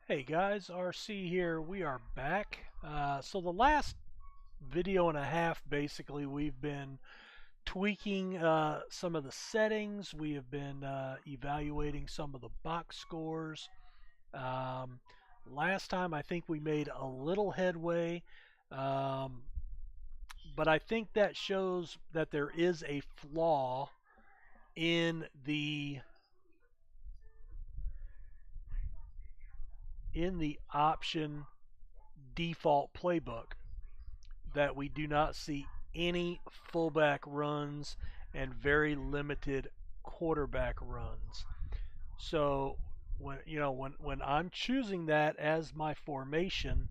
Hey guys, RC here. We are back. So the last video and a half, basically, we've been tweaking some of the settings. We have been evaluating some of the box scores. Um, Last time, I think we made a little headway, um, but I think that shows that there is a flaw in the option default playbook, that we do not see any fullback runs and very limited quarterback runs. So when I'm choosing that as my formation,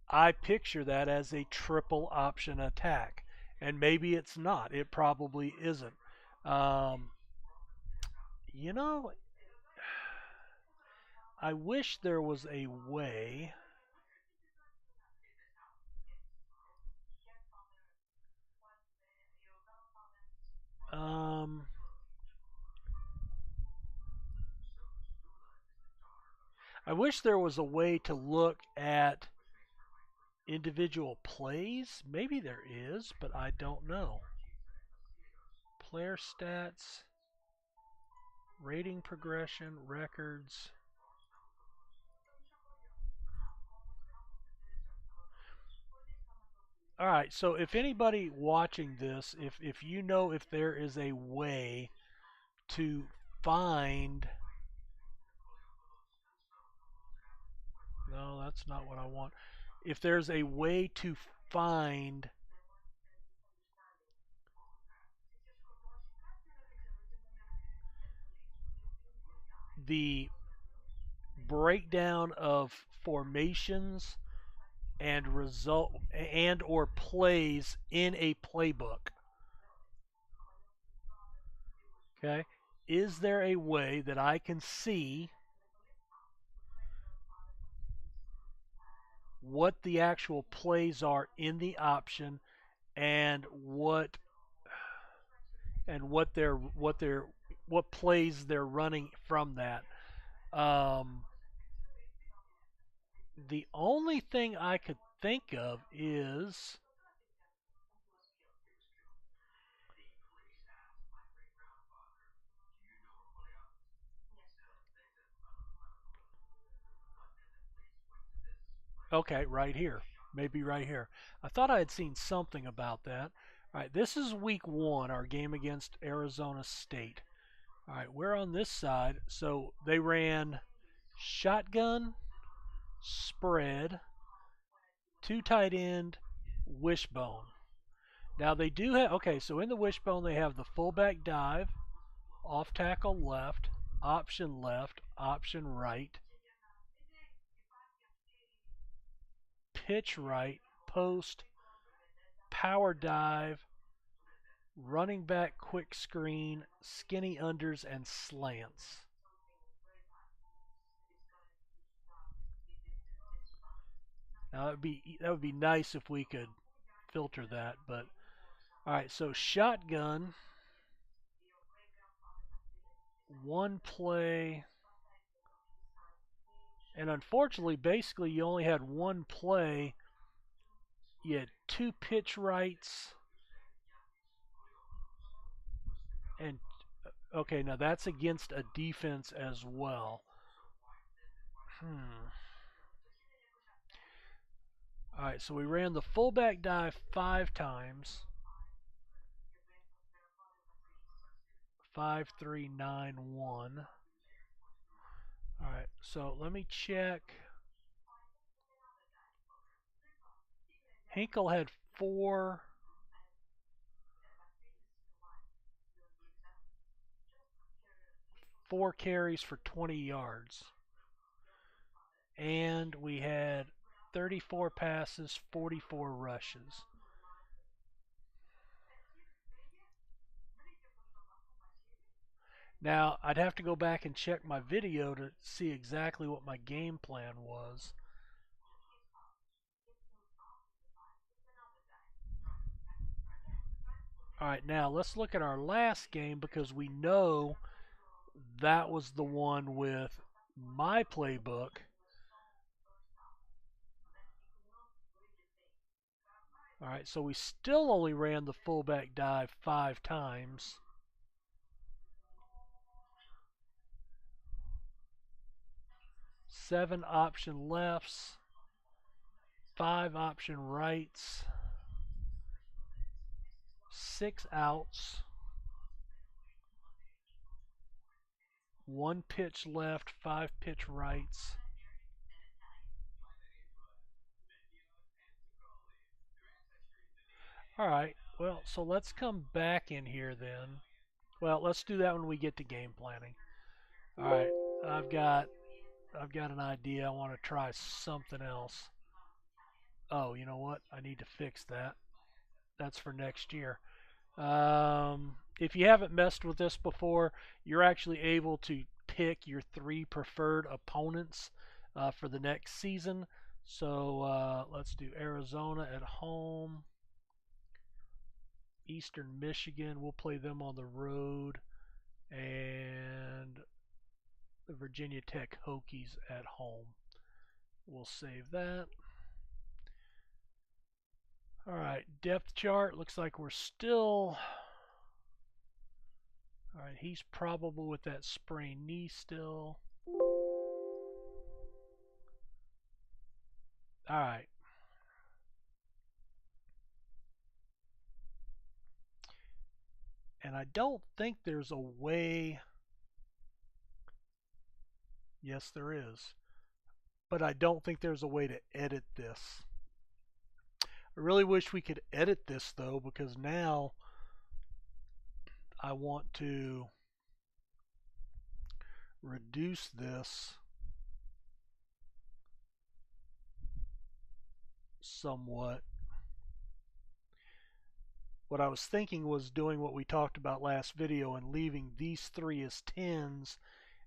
I picture that as a triple option attack. And maybe it's not. It probably isn't. Um, you know, I wish there was a way. Um, I wish there was a way to look at individual plays. Maybe there is, but I don't know. Player stats, rating progression, records. All right, so if anybody watching this, if you know if there is a way to find, no, that's not what I want. If there's a way to find the breakdown of formations and result and or plays in a playbook. Okay? Is there a way that I can see what the actual plays are in the option and what plays they're running from that? Um, the only thing I could think of is, okay, right here. Maybe right here. I thought I had seen something about that. All right, this is week 1, our game against Arizona State. All right, we're on this side. So they ran shotgun, spread, 2 tight end, wishbone. Now they do have, okay, so in the wishbone they have the fullback dive, off tackle left, option right, pitch right, post, power dive, running back quick screen, skinny unders, and slants. Now that would be nice if we could filter that, but all right. So shotgun, one play, and unfortunately, basically you only had one play. You had 2 pitch rights, and okay, now that's against a defense as well. Hmm. All right, so we ran the fullback dive 5 times. 5391. All right, so let me check. Hinkle had four carries for 20 yards. And we had 34 passes, 44 rushes. Now, I'd have to go back and check my video to see exactly what my game plan was. All right, now let's look at our last game, because we know that was the one with my playbook. All right, so we still only ran the fullback dive 5 times. Seven option lefts, 5 option rights, 6 outs, 1 pitch left, 5 pitch rights. All right, well, so let's come back in here then. Well, let's do that when we get to game planning. All right, I've got an idea. I want to try something else. Oh, you know what? I need to fix that. That's for next year. If you haven't messed with this before, you're actually able to pick your 3 preferred opponents for the next season. So let's do Arizona at home, Eastern Michigan. We'll play them on the road, and the Virginia Tech Hokies at home. We'll save that. All right, depth chart. Looks like we're still. All right, he's probable with that sprained knee still. All right. And I don't think there's a way. Yes, there is. But I don't think there's a way to edit this. I really wish we could edit this though, because now I want to reduce this somewhat. What I was thinking was doing what we talked about last video and leaving these 3 as 10s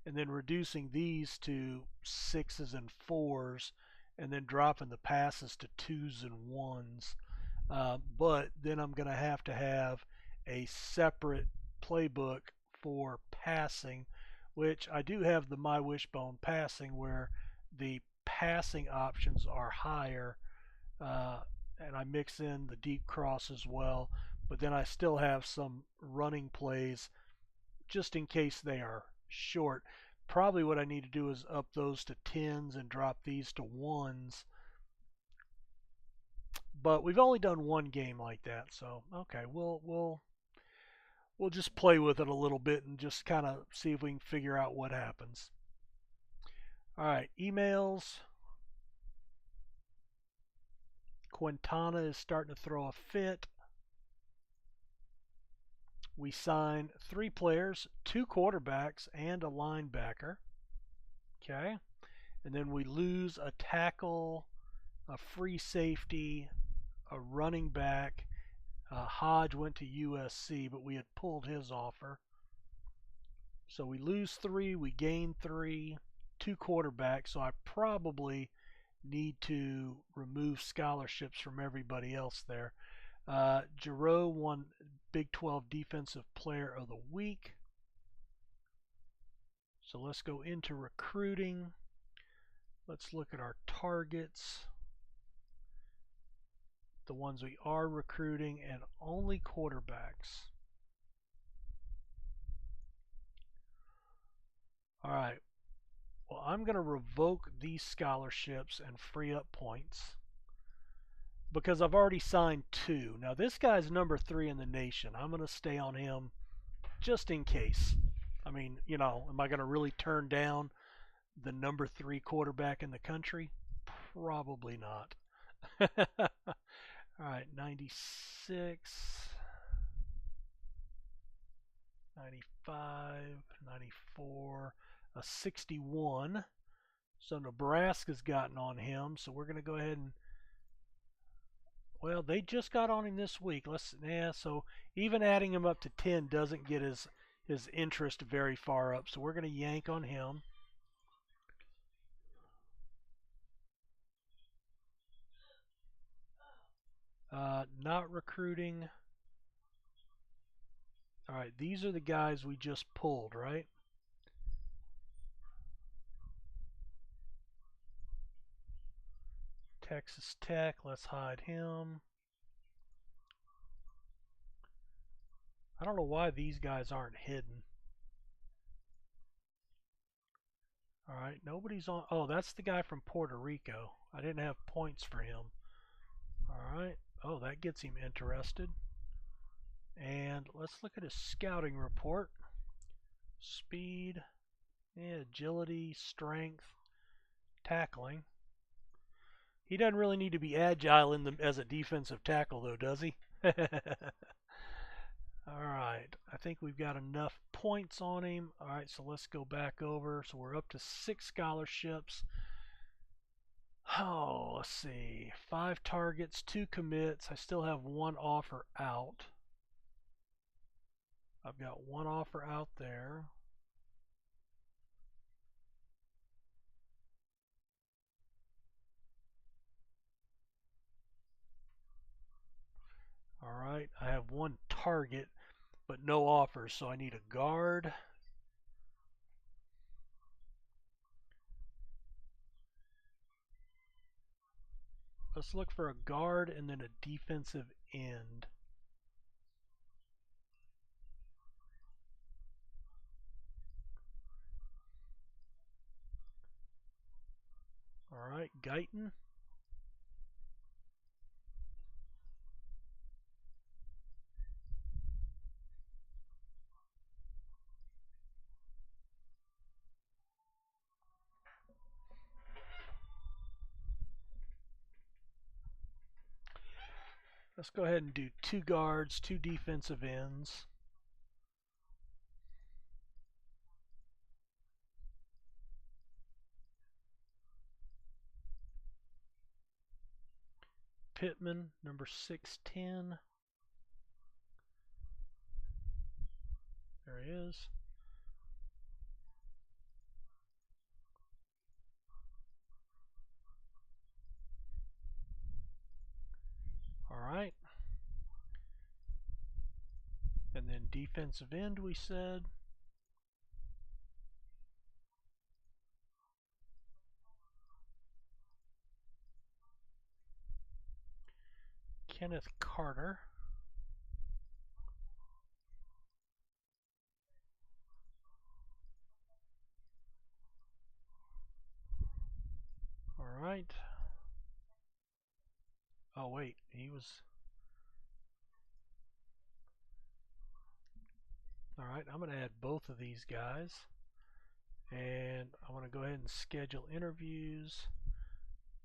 and then reducing these to 6s and 4s and then dropping the passes to 2s and 1s. But then I'm going to have a separate playbook for passing, which I do have the My Wishbone passing where the passing options are higher, and I mix in the deep cross as well. But then I still have some running plays just in case they are short. Probably what I need to do is up those to 10s and drop these to 1s. But we've only done one game like that, so okay, we'll just play with it a little bit and just kind of see if we can figure out what happens. All right, emails. Quintana is starting to throw a fit. We sign 3 players, 2 quarterbacks, and a linebacker. Okay. And then we lose a tackle, a free safety, a running back. Hodge went to USC, but we had pulled his offer. So we lose 3, we gain 3, 2 quarterbacks. So I probably need to remove scholarships from everybody else there. Giroux won Big 12 Defensive Player of the Week. So let's go into recruiting. Let's look at our targets, the ones we are recruiting, and only quarterbacks. All right. Well, I'm going to revoke these scholarships and free up points because I've already signed 2. Now, this guy's number 3 in the nation. I'm going to stay on him just in case. I mean, you know, am I going to really turn down the number 3 quarterback in the country? Probably not. All right, 96, 95, 94, a 61. So Nebraska's gotten on him. So we're going to go ahead and, well, they just got on him this week. So even adding him up to 10 doesn't get his interest very far up. So we're going to yank on him. Not recruiting. All right, these are the guys we just pulled, right? Texas Tech, let's hide him. I don't know why these guys aren't hidden. Alright, nobody's on. Oh, that's the guy from Puerto Rico. I didn't have points for him. Alright. Oh, that gets him interested. And let's look at his scouting report. Speed, agility, strength, tackling. He doesn't really need to be agile as a defensive tackle, though, does he? Alright, I think we've got enough points on him. Alright, so let's go back over. So we're up to 6 scholarships. Oh, let's see. 5 targets, 2 commits. I still have 1 offer out. I've got 1 offer out there. Alright, I have 1 target, but no offers, so I need a guard. Let's look for a guard and then a defensive end. Alright, Guyton. Let's go ahead and do 2 guards, 2 defensive ends. Pittman, number 610. There he is. Alright. And then defensive end, we said. Kenneth Carter. Alright. Oh, wait. He was... Alright, I'm going to add both of these guys. And I'm going to go ahead and schedule interviews.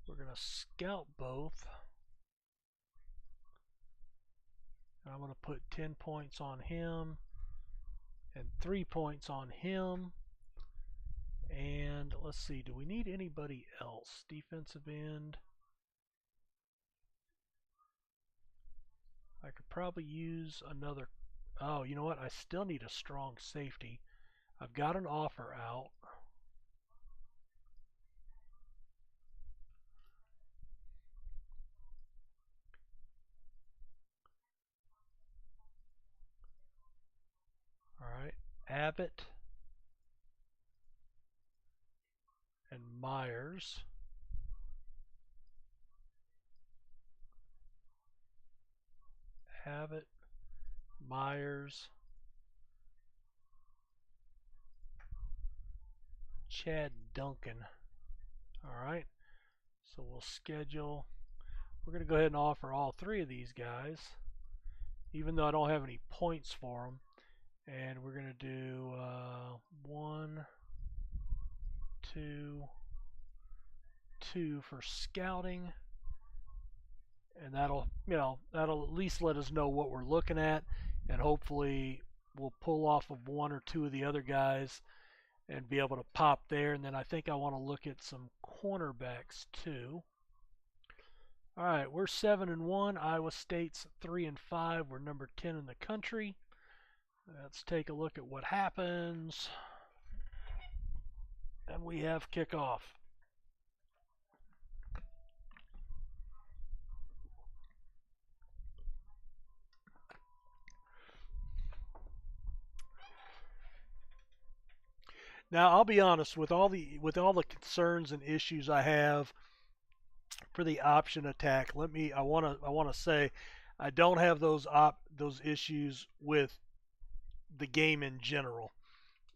We're going to scout both. And I'm going to put 10 points on him and 3 points on him. And let's see, do we need anybody else? Defensive end. I could probably use another. Oh, you know what? I still need a strong safety. I've got an offer out. Alright, Abbott and Myers. Abbott, Myers, Chad Duncan. Alright, so we'll schedule. We're going to go ahead and offer all 3 of these guys, even though I don't have any points for them. And we're going to do 1, 2, 2 for scouting. And that'll, that'll at least let us know what we're looking at, and hopefully we'll pull off of 1 or 2 of the other guys and be able to pop there. And then I think I want to look at some cornerbacks too. All right, we're 7-1. Iowa State's 3-5. We're number 10 in the country. Let's take a look at what happens. And we have kickoff. Now, I'll be honest, with all the concerns and issues I have for the option attack, I want to say I don't have those issues with the game in general.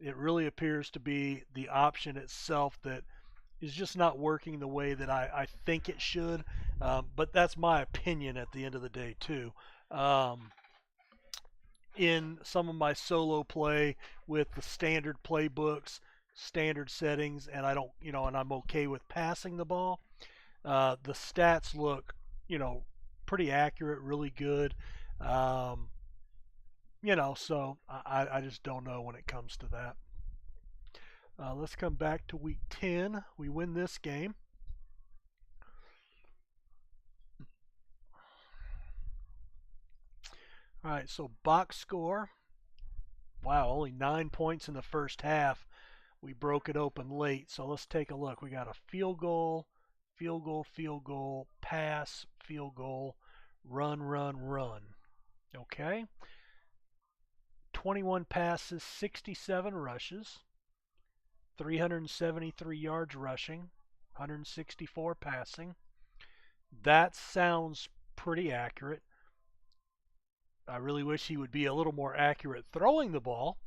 It really appears to be the option itself that is just not working the way that I think it should. But that's my opinion at the end of the day too. Um, in some of my solo play with the standard playbooks, standard settings, and I don't, and I'm okay with passing the ball. The stats look, pretty accurate, really good. Um, so I just don't know when it comes to that. Let's come back to week 10. We win this game. All right, so box score. Wow, only 9 points in the first half. We broke it open late, so let's take a look. We got a field goal, field goal, field goal, pass, field goal, run, run, run. Okay. 21 passes, 67 rushes, 373 yards rushing, 164 passing. That sounds pretty accurate. I really wish he would be a little more accurate throwing the ball.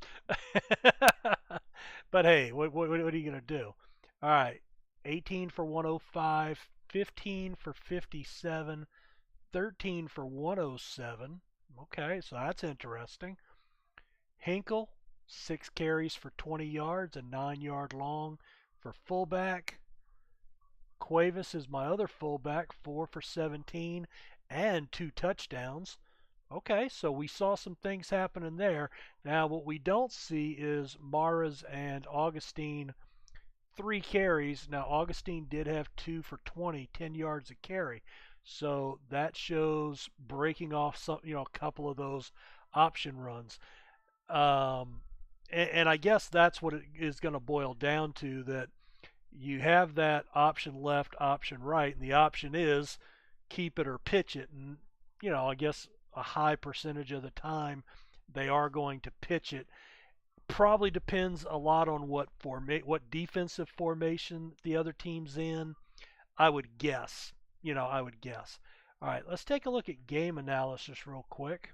But hey, what are you going to do? All right, 18 for 105, 15 for 57, 13 for 107. Okay, so that's interesting. Hinkle, 6 carries for 20 yards, a 9-yard long for fullback. Cuevas is my other fullback, 4 for 17 and 2 touchdowns. Okay, so we saw some things happening there. Now, what we don't see is Maras and Augustine 3 carries. Now, Augustine did have 2 for 20, 10 yards a carry. So that shows breaking off some, a couple of those option runs. And I guess that's what it is going to boil down to, that you have that option left, option right, and the option is keep it or pitch it. And, I guess a high percentage of the time they are going to pitch it. Probably depends a lot on what defensive formation the other team's in. I would guess. I would guess. All right, let's take a look at game analysis real quick.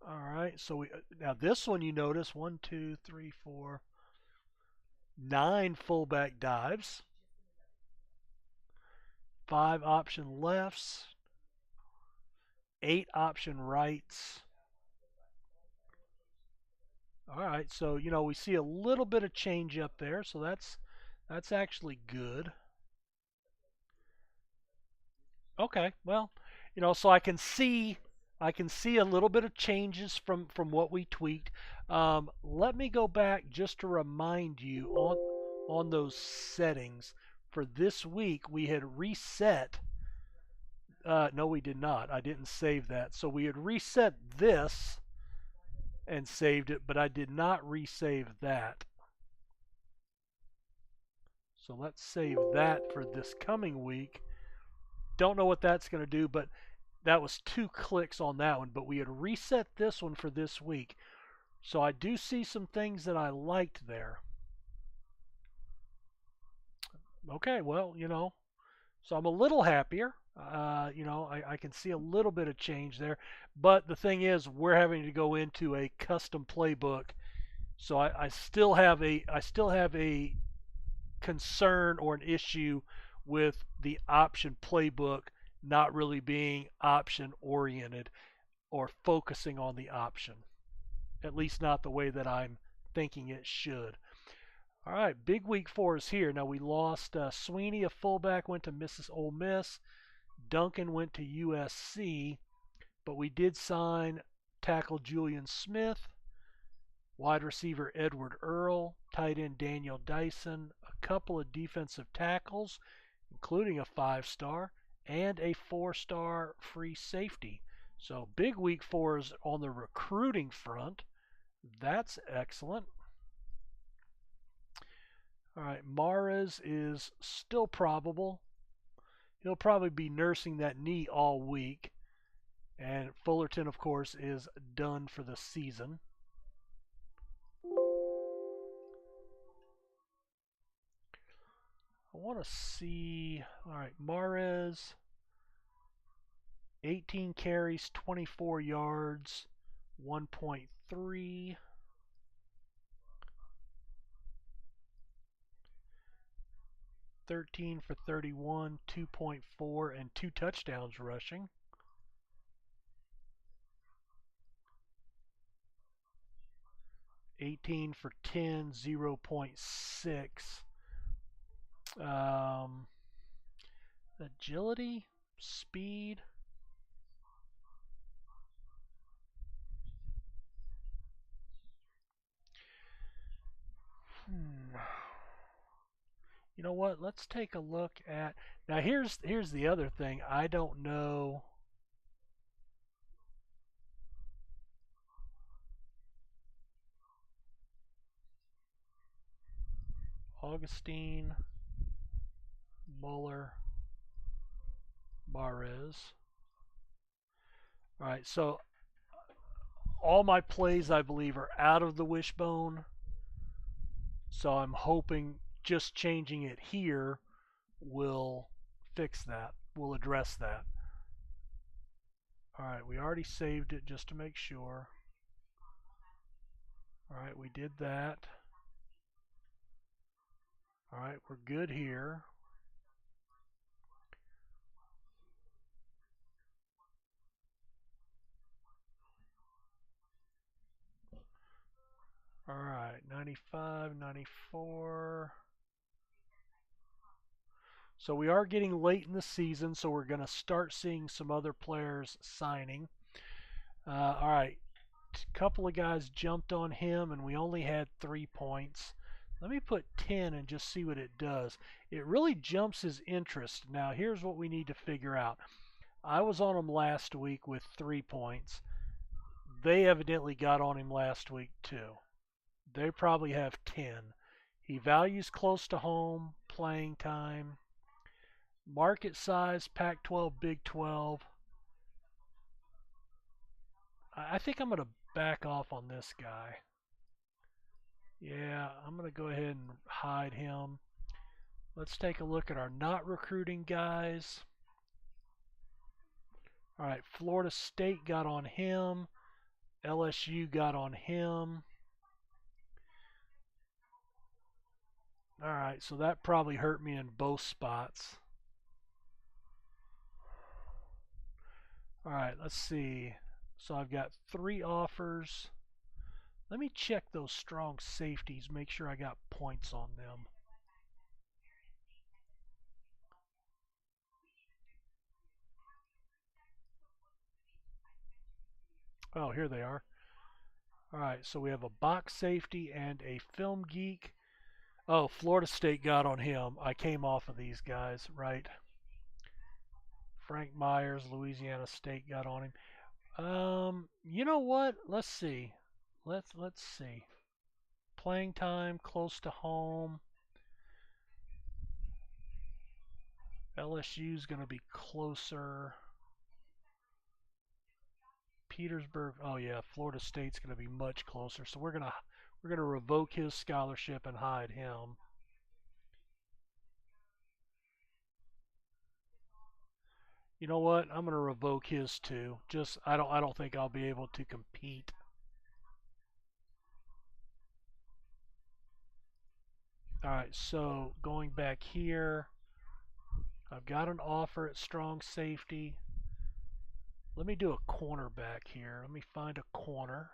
All right, so now this one you notice 1, 2, 3, 4, 9 fullback dives, 5 option lefts, 8 option rights. All right, so we see a little bit of change up there, so that's actually good. Okay, well, so I can see a little bit of changes from what we tweaked. Let me go back just to remind you on those settings for this week. We had reset. No, we did not. I didn't save that. So we had reset this and saved it, but I did not resave that. So let's save that for this coming week. Don't know what that's going to do, but that was 2 clicks on that one. But we had reset this one for this week. So I do see some things that I liked there. Okay, well, so I'm a little happier. I can see a little bit of change there. But the thing is, we're having to go into a custom playbook. So I still have a concern or an issue with the option playbook not really being option oriented or focusing on the option. At least not the way that I'm thinking it should. All right, big week 4 is here. Now we lost Sweeney, a fullback, went to Ole Miss. Duncan went to USC, but we did sign tackle Julian Smith, wide receiver Edward Earl, tight end Daniel Dyson, a couple of defensive tackles, including a 5-star, and a 4-star free safety. So big week 4 is on the recruiting front. That's excellent. All right, Maras is still probable. He'll probably be nursing that knee all week. And Fullerton, of course, is done for the season. want to see, all right, Mahrez, 18 carries, 24 yards, 1.3. 13 for 31, 2.4, and 2 touchdowns rushing. $18 for 10, 0.6. Agility, speed. You know what? Let's take a look at. Now here's the other thing. I don't know. Augustine, Muller, Mahrez. All right, so all my plays, I believe, are out of the Wishbone. So I'm hoping just changing it here will fix that, will address that. All right, we already saved it just to make sure. All right, we did that. All right, we're good here. All right, 95, 94. So we are getting late in the season, so we're going to start seeing some other players signing. All right, a couple of guys jumped on him, and we only had 3 points. Let me put 10 and just see what it does. It really jumps his interest. Now, here's what we need to figure out. I was on him last week with 3 points. They evidently got on him last week too. They probably have 10. He values close to home, playing time, market size, Pac-12, Big 12. I think I'm going to back off on this guy. Yeah, I'm going to go ahead and hide him. Let's take a look at our not recruiting guys. All right, Florida State got on him. LSU got on him. All right, so that probably hurt me in both spots. All right, let's see. So I've got 3 offers. Let me check those strong safeties, make sure I got points on them. Oh, here they are. All right, so we have a box safety and a film geek. Oh, Florida State got on him. I came off of these guys, right? Frank Myers, Louisiana State got on him. You know what? Let's see. Let's see. Playing time, close to home. LSU's going to be closer. Petersburg. Oh yeah, Florida State's going to be much closer. So we're gonna revoke his scholarship and hide him. You know what? I'm going to revoke his too. Just I don't think I'll be able to compete. All right, so going back here, I've got an offer at strong safety. Let me do a cornerback here. Let me find a corner.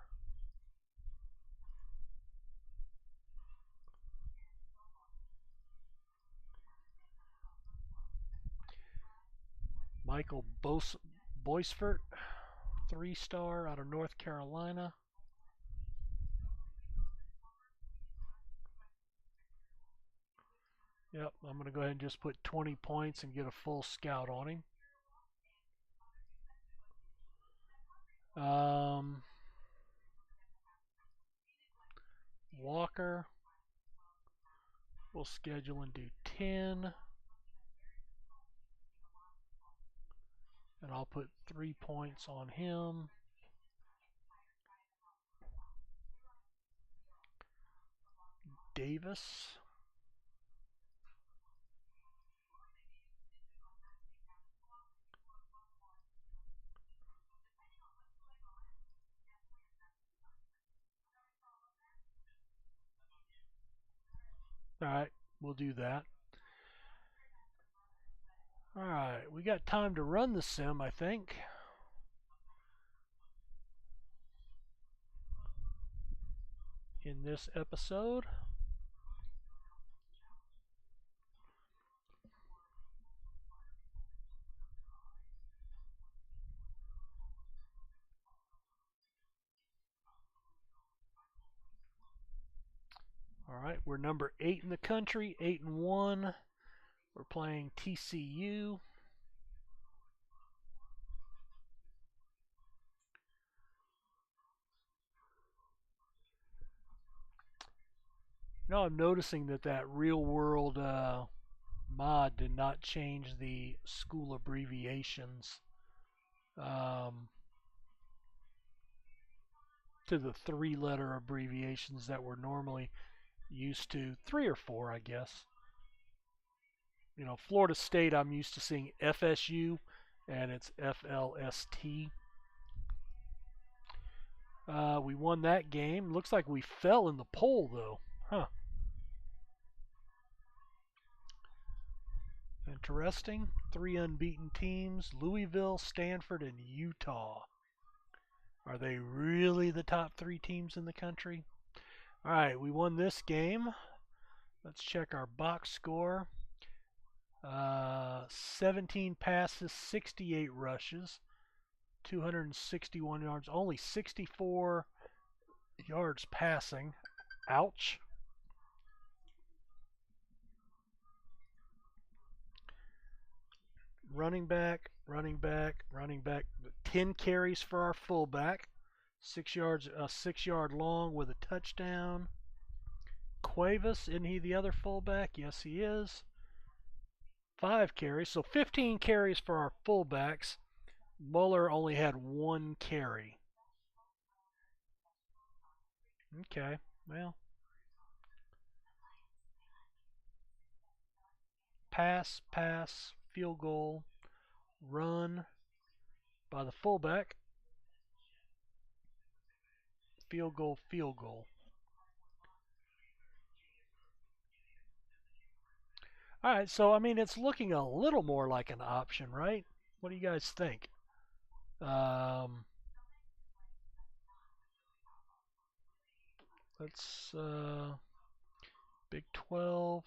Michael Boisfort, 3-star out of North Carolina. Yep, I'm going to go ahead and just put 20 points and get a full scout on him. Walker, we'll schedule and do 10. And I'll put 3 points on him. Davis. All right, we'll do that. All right, we got time to run the sim, I think. In this episode. All right, we're number 8 in the country, 8-1. We're playing TCU. I'm noticing that real world mod did not change the school abbreviations um, to the 3-letter abbreviations that we're normally used to. 3 or 4, I guess. Florida State, I'm used to seeing FSU, and it's FLST. We won that game. Looks like we fell in the poll, though. Huh. Interesting. 3 unbeaten teams: Louisville, Stanford, and Utah. Are they really the top 3 teams in the country? All right, we won this game. Let's check our box score. 17 passes, 68 rushes, 261 yards, only 64 yards passing. Ouch. Running back, running back, running back. 10 carries for our fullback. 6 yards, a 6-yard long with a touchdown. Cuevas, isn't he the other fullback? Yes, he is. 5 carries, so 15 carries for our fullbacks. Muller only had 1 carry. Okay, well. Pass, pass, field goal, run by the fullback. Field goal, field goal. All right, so I mean, it's looking a little more like an option, right? What do you guys think? Let's Big 12.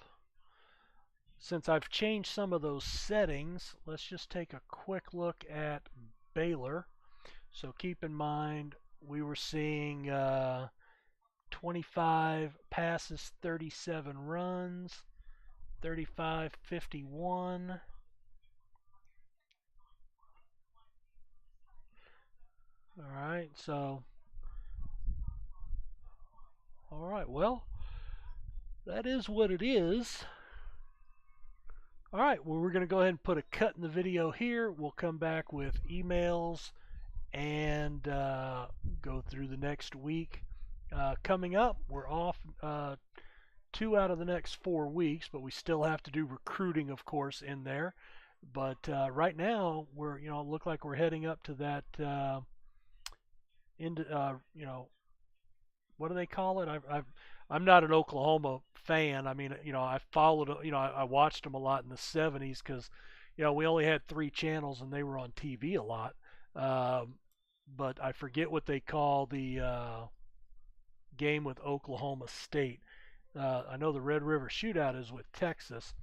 Since I've changed some of those settings, let's just take a quick look at Baylor. So keep in mind, we were seeing 25 passes, 37 runs, 35, 51. All right, so, all right, well, that is what it is. All right, well, we're going to go ahead and put a cut in the video here. We'll come back with emails and go through the next week. Coming up, we're off 2 out of the next 4 weeks, but we still have to do recruiting, of course, in there. But right now, we're look like we're heading up to that what do they call it? I'm not an Oklahoma fan. I mean, I followed, I watched them a lot in the '70s because, we only had 3 channels and they were on TV a lot. But I forget what they call the game with Oklahoma State. I know the Red River Shootout is with Texas.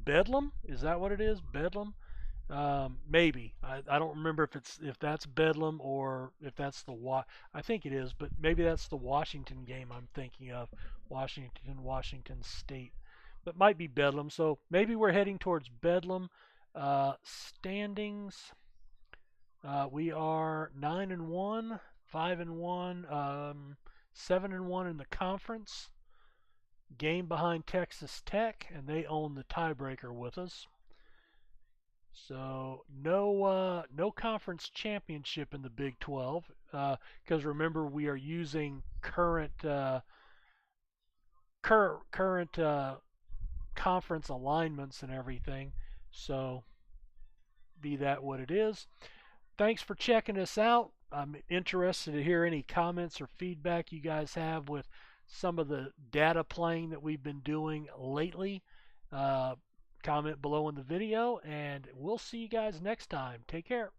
Bedlam, is that what it is? Bedlam. Maybe I don't remember if that's Bedlam or if that's I think it is, but maybe that's the Washington game I'm thinking of. Washington State, but might be Bedlam. So maybe we're heading towards Bedlam. Standings. We are 9-1, 5-1, 7-1 in the conference. Game behind Texas Tech, and they own the tiebreaker with us. So no conference championship in the Big 12 because remember we are using current conference alignments and everything. So be that what it is. Thanks for checking us out. I'm interested to hear any comments or feedback you guys have with some of the data playing that we've been doing lately, comment below in the video, and we'll see you guys next time. Take care.